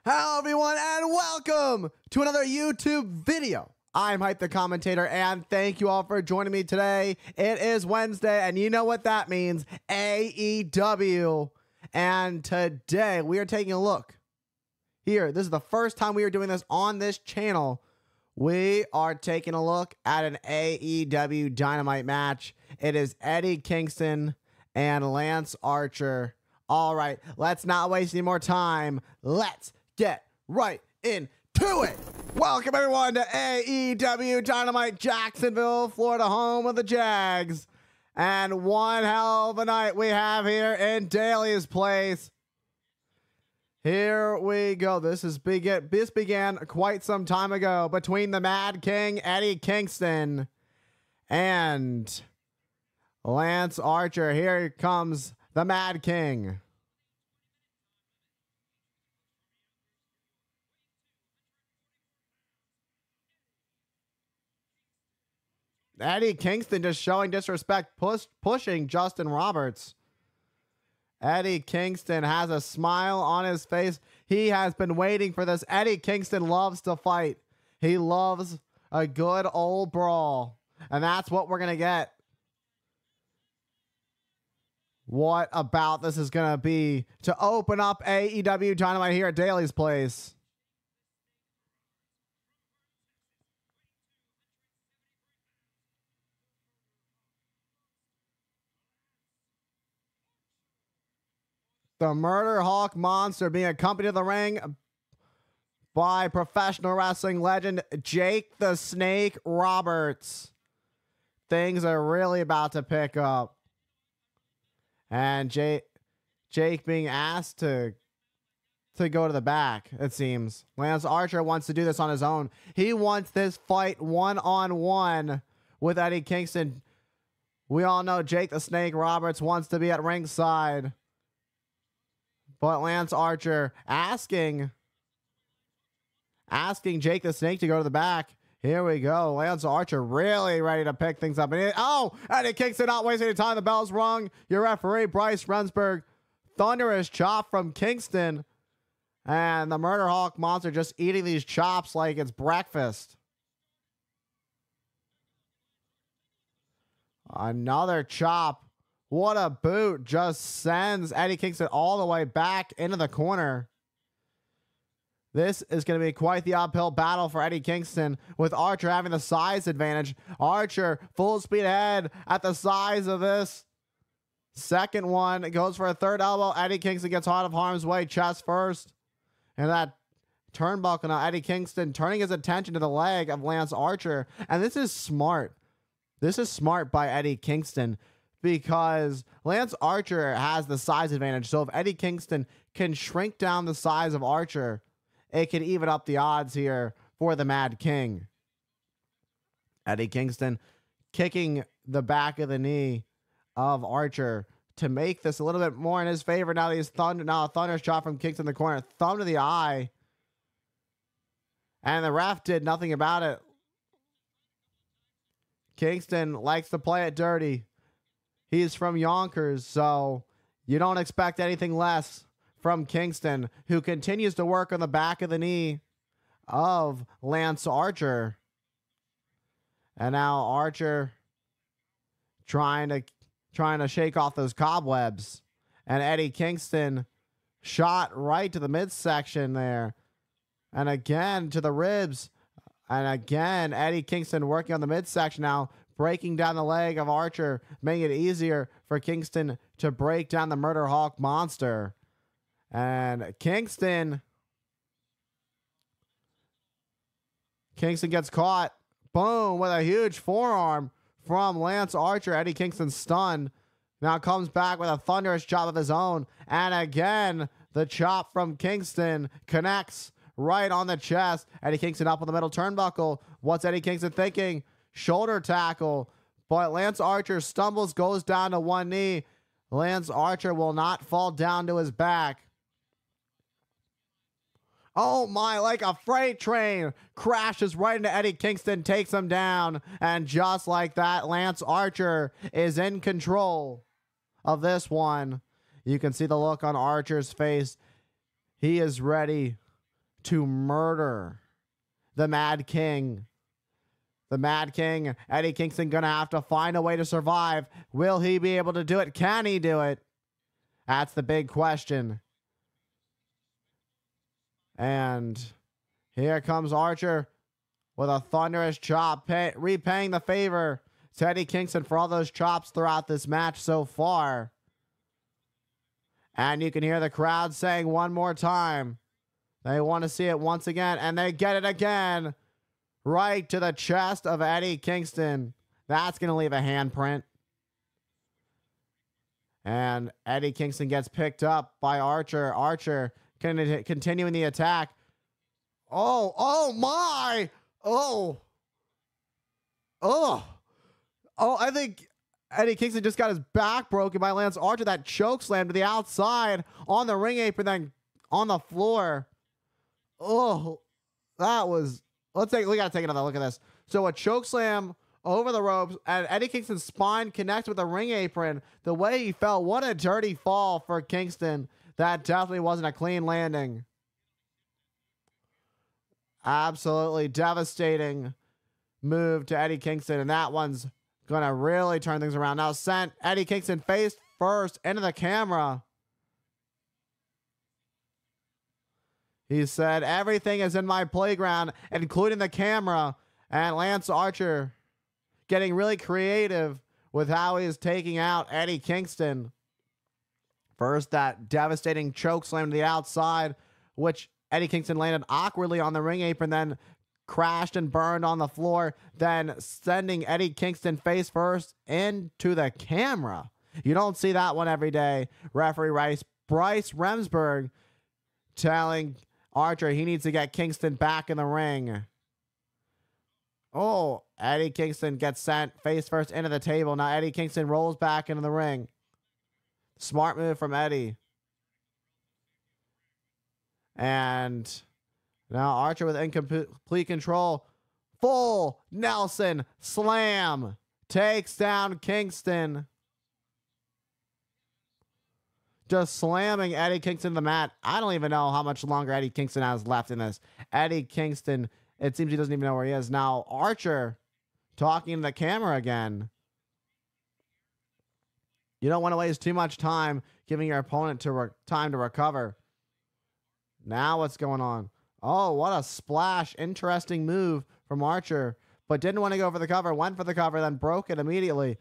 Hello everyone and welcome to another YouTube video. I'm Hype the Commentator and thank you all for joining me today. It is Wednesday and you know what that means, AEW. And today we are taking a look here. This is the first time we are doing this on this channel. We are taking a look at an AEW Dynamite match. It is Eddie Kingston and Lance Archer. All right, let's not waste any more time. Let's get right into it. Welcome everyone to AEW Dynamite Jacksonville, Florida, home of the Jags. And one hell of a night we have here in Daly's place. Here we go. This began quite some time ago between the Mad King, Eddie Kingston, and Lance Archer. Here comes the Mad King. Eddie Kingston just showing disrespect, pushing Justin Roberts. Eddie Kingston has a smile on his face. He has been waiting for this. Eddie Kingston loves to fight. He loves a good old brawl. And that's what we're going to get. What about this is going to be to open up AEW Dynamite here at Daly's place? The Murder Hawk Monster being accompanied to the ring by professional wrestling legend Jake the Snake Roberts. Things are really about to pick up. And Jake being asked to go to the back, it seems. Lance Archer wants to do this on his own. He wants this fight one-on-one with Eddie Kingston. We all know Jake the Snake Roberts wants to be at ringside. But Lance Archer asking Jake the Snake to go to the back. Here we go. Lance Archer really ready to pick things up. And Eddie Kingston not wasting any time. The bell's rung. Your referee, Bryce Rensburg. Thunderous chop from Kingston. And the Murder Hawk Monster just eating these chops like it's breakfast. Another chop. What a boot just sends Eddie Kingston all the way back into the corner. This is going to be quite the uphill battle for Eddie Kingston with Archer having the size advantage. Archer full speed ahead at the size of this. Second one goes for a third elbow. Eddie Kingston gets out of harm's way, chest first. And that turnbuckle now, Eddie Kingston turning his attention to the leg of Lance Archer. And this is smart. This is smart by Eddie Kingston, because Lance Archer has the size advantage. So if Eddie Kingston can shrink down the size of Archer, it can even up the odds here for the Mad King. Eddie Kingston kicking the back of the knee of Archer to make this a little bit more in his favor. Now he's a thunder shot from Kingston in the corner. Thumb to the eye. And the ref did nothing about it. Kingston likes to play it dirty. He's from Yonkers, so you don't expect anything less from Kingston, who continues to work on the back of the knee of Lance Archer. And now Archer trying to shake off those cobwebs. And Eddie Kingston shot right to the midsection there. And again to the ribs. And again, Eddie Kingston working on the midsection now, breaking down the leg of Archer, making it easier for Kingston to break down the Murder Hawk Monster. And Kingston gets caught. Boom, with a huge forearm from Lance Archer. Eddie Kingston stunned. Now comes back with a thunderous chop of his own. And again, the chop from Kingston connects right on the chest. Eddie Kingston up on the middle turnbuckle. What's Eddie Kingston thinking? Shoulder tackle. But Lance Archer stumbles, goes down to one knee. Lance Archer will not fall down to his back. Oh my, like a freight train, crashes right into Eddie Kingston, takes him down. And just like that, Lance Archer is in control of this one. You can see the look on Archer's face. He is ready to murder the Mad King. The Mad King, Eddie Kingston, gonna have to find a way to survive. Will he be able to do it? Can he do it? That's the big question. And here comes Archer with a thunderous chop, repaying the favor to Eddie Kingston for all those chops throughout this match so far. And you can hear the crowd saying one more time. They want to see it once again, and they get it again. Right to the chest of Eddie Kingston. That's going to leave a handprint. And Eddie Kingston gets picked up by Archer. Archer continuing the attack. Oh my. Oh, I think Eddie Kingston just got his back broken by Lance Archer. That choke slam to the outside on the ring apron, then on the floor. Oh, that was... we got to take another look at this. So a choke slam over the ropes, and Eddie Kingston's spine connects with the ring apron. The way he fell, what a dirty fall for Kingston. That definitely wasn't a clean landing. Absolutely devastating move to Eddie Kingston, and that one's going to really turn things around. Now sent Eddie Kingston face first into the camera. He said, everything is in my playground, including the camera. And Lance Archer getting really creative with how he is taking out Eddie Kingston. First, that devastating choke slam to the outside, which Eddie Kingston landed awkwardly on the ring apron, then crashed and burned on the floor, then sending Eddie Kingston face first into the camera. You don't see that one every day. Referee Bryce Remsburg telling Archer he needs to get Kingston back in the ring. Oh, Eddie Kingston gets sent face first into the table. Now Eddie Kingston rolls back into the ring. Smart move from Eddie. And now Archer with incomplete control. Full Nelson slam. Takes down Kingston. Just slamming Eddie Kingston to the mat. I don't even know how much longer Eddie Kingston has left in this. Eddie Kingston, it seems he doesn't even know where he is. Now, Archer talking to the camera again. You don't want to waste too much time giving your opponent time to recover. Now what's going on? Oh, what a splash. Interesting move from Archer. But didn't want to go for the cover. Went for the cover, then broke it immediately.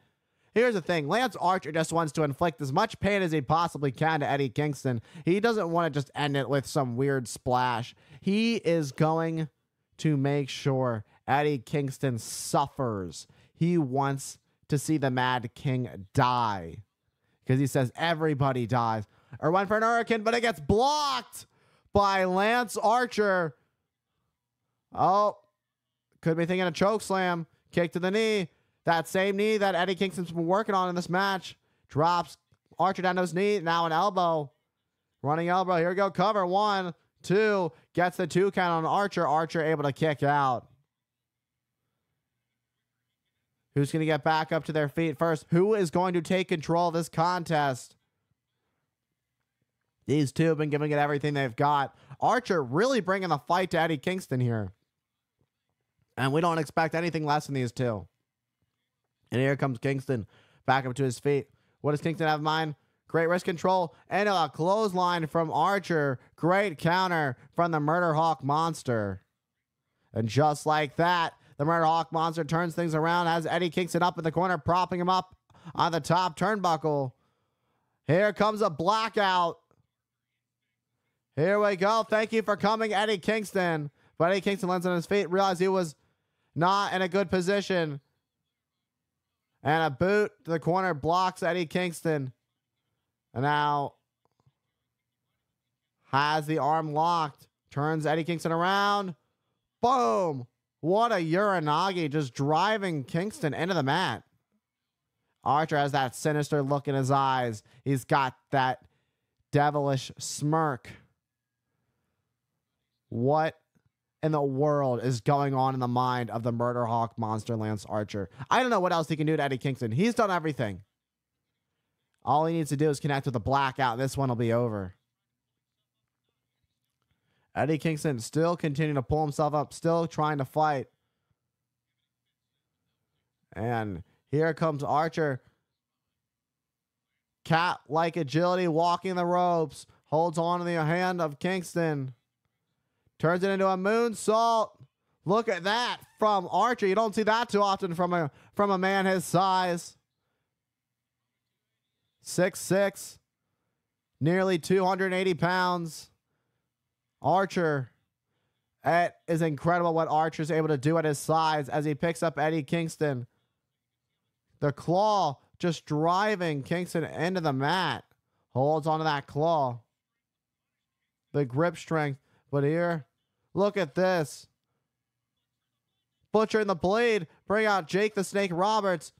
Here's the thing. Lance Archer just wants to inflict as much pain as he possibly can to Eddie Kingston. He doesn't want to just end it with some weird splash. He is going to make sure Eddie Kingston suffers. He wants to see the Mad King die. Because he says everybody dies. Or went for an hurricane, but it gets blocked by Lance Archer. Oh, could be thinking a choke slam. Kick to the knee. That same knee that Eddie Kingston's been working on in this match. Drops Archer down to his knee. Now an elbow. Running elbow. Here we go. Cover. 1, 2. Gets the 2 count on Archer. Archer able to kick out. Who's going to get back up to their feet first? Who is going to take control of this contest? These two have been giving it everything they've got. Archer really bringing the fight to Eddie Kingston here. And we don't expect anything less than these two. And here comes Kingston back up to his feet. What does Kingston have in mind? Great wrist control and a clothesline from Archer. Great counter from the Murder Hawk Monster. And just like that, the Murder Hawk Monster turns things around, has Eddie Kingston up in the corner, propping him up on the top turnbuckle. Here comes a blackout. Here we go. Thank you for coming, Eddie Kingston. But Eddie Kingston lands on his feet, realized he was not in a good position. And a boot to the corner blocks Eddie Kingston. And now has the arm locked. Turns Eddie Kingston around. Boom. What a Uranagi, just driving Kingston into the mat. Archer has that sinister look in his eyes. He's got that devilish smirk. What in the world is going on in the mind of the Murder Hawk Monster Lance Archer? I don't know what else he can do to Eddie Kingston. He's done everything. All he needs to do is connect with a blackout. This one will be over. Eddie Kingston still continuing to pull himself up, still trying to fight. And here comes Archer. Cat-like agility, walking the ropes. Holds on to the hand of Kingston. Turns it into a moonsault. Look at that from Archer. You don't see that too often from a man his size. 6'6", nearly 280 pounds. Archer. It is incredible what Archer's able to do at his size as he picks up Eddie Kingston. The claw just driving Kingston into the mat. Holds onto that claw. The grip strength. But here, look at this. Butcher and the Blade bring out Jake the Snake Roberts.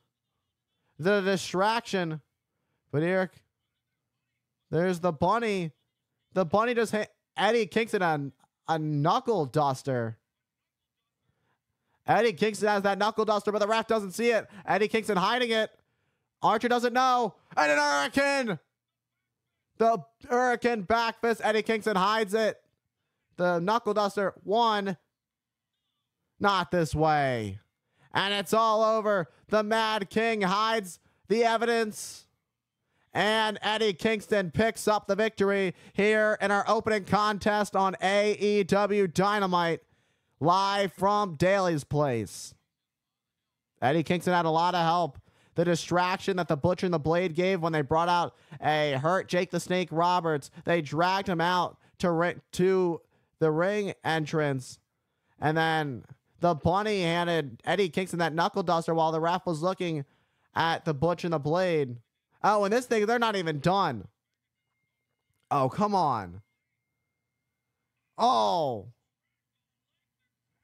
The distraction. But here, there's the bunny. The bunny just hit Eddie Kingston a knuckle duster. Eddie Kingston has that knuckle duster, but the ref doesn't see it. Eddie Kingston hiding it. Archer doesn't know. And an hurricane. The hurricane back fist. Eddie Kingston hides it. The knuckle duster. One. Not this way. And it's all over. The Mad King hides the evidence. And Eddie Kingston picks up the victory here in our opening contest on AEW Dynamite. Live from Daly's place. Eddie Kingston had a lot of help. The distraction that the Butcher and the Blade gave when they brought out a hurt Jake the Snake Roberts. They dragged him out to the ring entrance. And then the bunny handed Eddie Kingston that knuckle duster while the ref was looking at the Butcher and the Blade. Oh, and this thing, they're not even done. Oh, come on. Oh.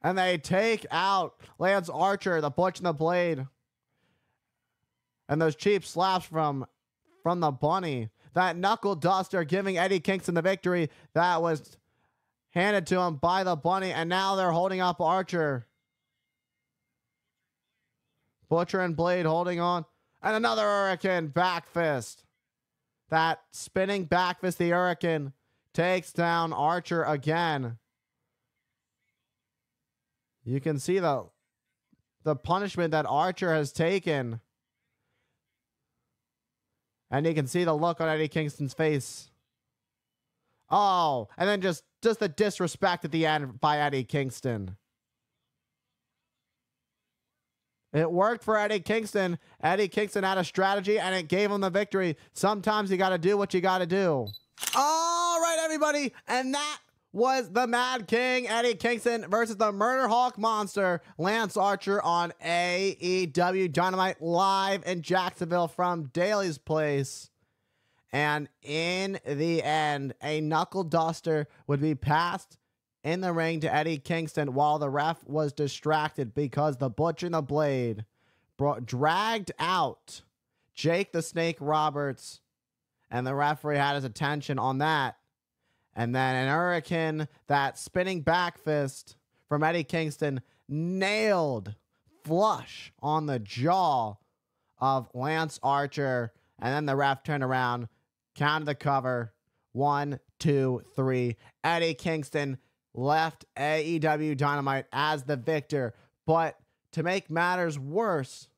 And they take out Lance Archer, the Butcher and the Blade. And those cheap slaps from the bunny. That knuckle duster giving Eddie Kingston the victory that was handed to him by the bunny. And now they're holding up Archer. Butcher and Blade holding on. And another hurricane back fist. That spinning back fist, the hurricane, takes down Archer again. You can see the punishment that Archer has taken. And you can see the look on Eddie Kingston's face. Oh, and then just the disrespect at the end by Eddie Kingston. It worked for Eddie Kingston. Eddie Kingston had a strategy, and it gave him the victory. Sometimes you got to do what you got to do. All right, everybody. And that was the Mad King, Eddie Kingston, versus the Murder Hawk Monster, Lance Archer, on AEW Dynamite live in Jacksonville from Daly's place. And in the end, a knuckle duster would be passed in the ring to Eddie Kingston while the ref was distracted because the Butcher and the Blade dragged out Jake the Snake Roberts, and the referee had his attention on that. And then an hurricane, that spinning back fist from Eddie Kingston, nailed flush on the jaw of Lance Archer. And then the ref turned around, counted the cover. 1, 2, 3. Eddie Kingston left AEW Dynamite as the victor. But to make matters worse,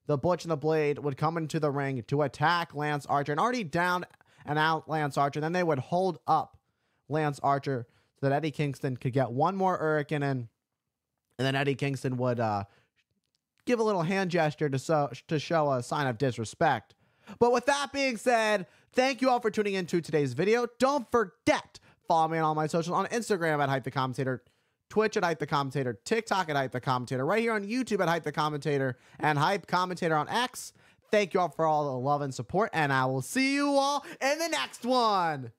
the Butcher and the Blade would come into the ring to attack Lance Archer, and already down and out Lance Archer. Then they would hold up Lance Archer so that Eddie Kingston could get one more hurricane in, and then Eddie Kingston would give a little hand gesture to show a sign of disrespect. But with that being said, thank you all for tuning into today's video. Don't forget, follow me on all my socials, on Instagram at Hype the Commentator, Twitch at Hype the Commentator, TikTok at Hype the Commentator, right here on YouTube at Hype the Commentator, and Hype Commentator on X. Thank you all for all the love and support, and I will see you all in the next one.